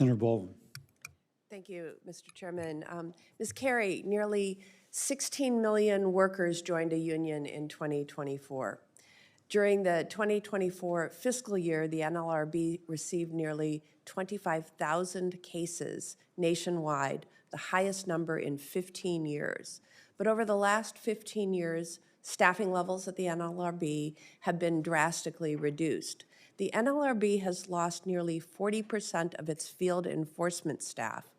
Senator Baldwin. Thank you, Mr. Chairman. Ms. Carey, nearly 16 million workers joined a union in 2024. During the 2024 fiscal year, the NLRB received nearly 25,000 cases nationwide, the highest number in 15 years. But over the last 15 years, staffing levels at the NLRB have been drastically reduced. The NLRB has lost nearly 40% of its field enforcement staff.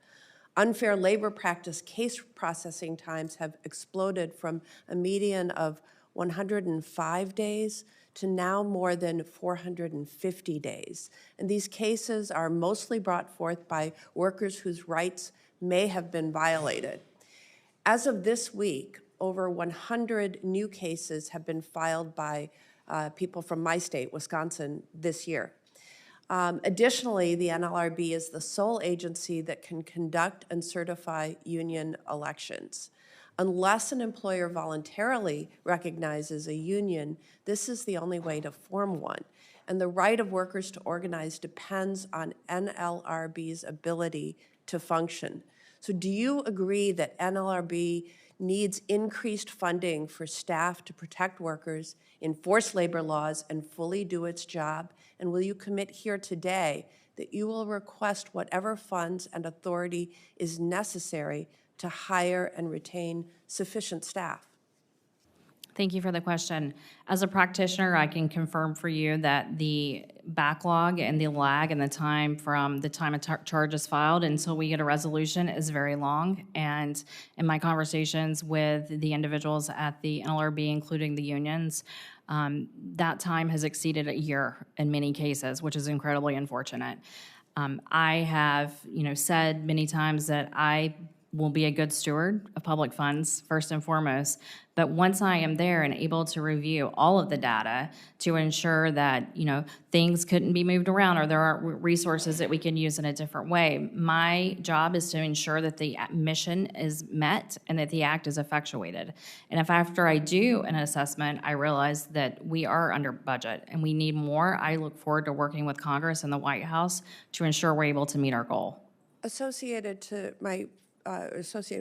Unfair labor practice case processing times have exploded from a median of 105 days to now more than 450 days. And these cases are mostly brought forth by workers whose rights may have been violated. As of this week, over 100 new cases have been filed by people from my state, Wisconsin, this year. Additionally, the NLRB is the sole agency that can conduct and certify union elections. Unless an employer voluntarily recognizes a union, this is the only way to form one. And the right of workers to organize depends on NLRB's ability to function. So do you agree that NLRB needs increased funding for staff to protect workers, enforce labor laws, and fully do its job? And will you commit here today that you will request whatever funds and authority is necessary to hire and retain sufficient staff? Thank you for the question. As a practitioner, I can confirm for you that the backlog and the lag and the time from the time a charge is filed until we get a resolution is very long. And in my conversations with the individuals at the NLRB, including the unions, that time has exceeded a year in many cases, which is incredibly unfortunate. I have, said many times that I will be a good steward of public funds, first and foremost. But once I am there and able to review all of the data to ensure that, things couldn't be moved around or there are resources that we can use in a different way, my job is to ensure that the mission is met and that the act is effectuated. And if after I do an assessment, I realize that we are under budget and we need more, I look forward to working with Congress and the White House to ensure we're able to meet our goal. Associated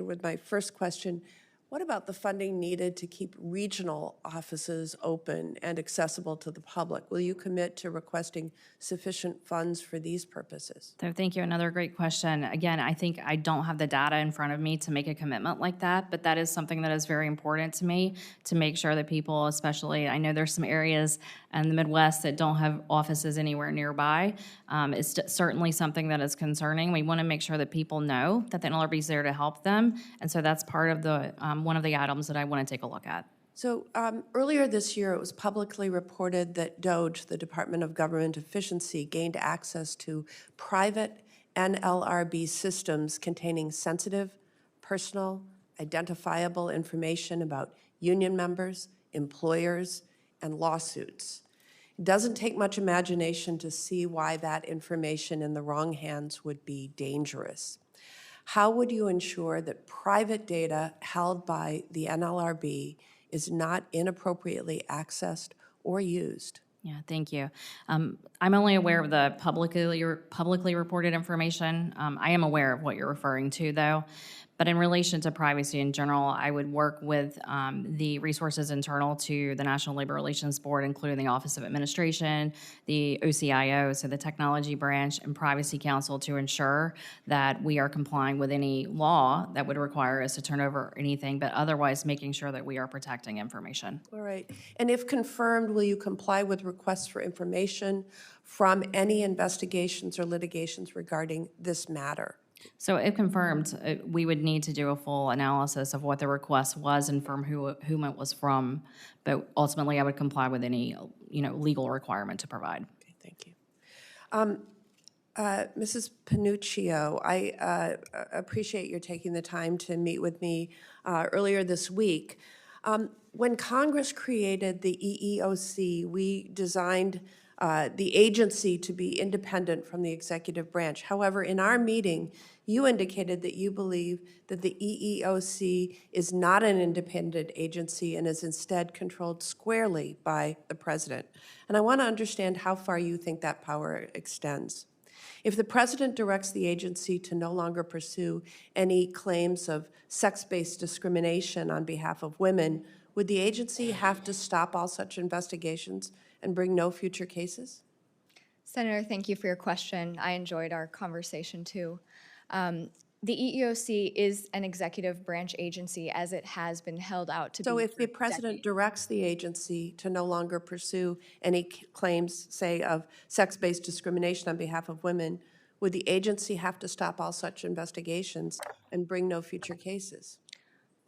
with my first question, what about the funding needed to keep regional offices open and accessible to the public? Will you commit to requesting sufficient funds for these purposes? So thank you. Another great question. Again, I think I don't have the data in front of me to make a commitment like that, but that is something that is very important to me to make sure that people, especially, I know there's some areas in the Midwest that don't have offices anywhere nearby. It's certainly something that is concerning. We want to make sure that people know that the NLRB is there to help them, and so that's part of the one of the items that I want to take a look at. So earlier this year, it was publicly reported that DOGE, the Department of Government Efficiency, gained access to private NLRB systems containing sensitive, personal, identifiable information about union members, employers, and lawsuits. It doesn't take much imagination to see why that information in the wrong hands would be dangerous. How would you ensure that private data held by the NLRB is not inappropriately accessed or used? Yeah, thank you. I'm only aware of the publicly reported information. I am aware of what you're referring to, though. But in relation to privacy in general, I would work with the resources internal to the National Labor Relations Board, including the Office of Administration, the OCIO, so the Technology Branch, and Privacy Council to ensure that we are complying with any law that would require us to turn over anything, but otherwise making sure that we are protecting information. All right. And if confirmed, will you comply with requests for information from any investigations or litigations regarding this matter? So if confirmed, we would need to do a full analysis of what the request was and from whom it was from, but ultimately I would comply with any legal requirement to provide. Okay, thank you. Mrs. Panuccio, I appreciate your taking the time to meet with me earlier this week. When Congress created the EEOC, we designed the agency to be independent from the executive branch. However, in our meeting, you indicated that you believe that the EEOC is not an independent agency and is instead controlled squarely by the president. And I want to understand how far you think that power extends. If the president directs the agency to no longer pursue any claims of sex-based discrimination on behalf of women, would the agency have to stop all such investigations and bring no future cases? Senator, thank you for your question. I enjoyed our conversation too. The EEOC is an executive branch agency as it has been held out to be. So if the for president decades. directs the agency to no longer pursue any claims, say, of sex-based discrimination on behalf of women, would the agency have to stop all such investigations and bring no future cases?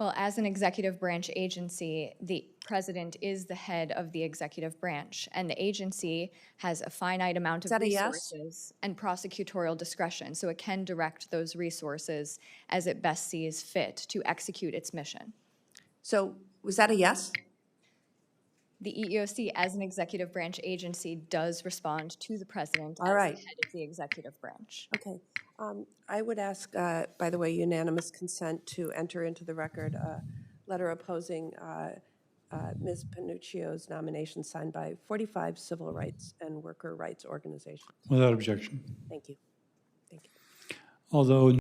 Well, as an executive branch agency, the president is the head of the executive branch, and the agency has a finite amount of that a yes? resources and prosecutorial discretion, so it can direct those resources as it best sees fit to execute its mission. So was that a yes? The EEOC, as an executive branch agency, does respond to the president All as right. the head of the executive branch. Okay. I would ask, by the way, unanimous consent to enter into the record a letter opposing Ms. Panuccio's nomination signed by 45 civil rights and worker rights organizations. Without objection. Thank you. Thank you. Although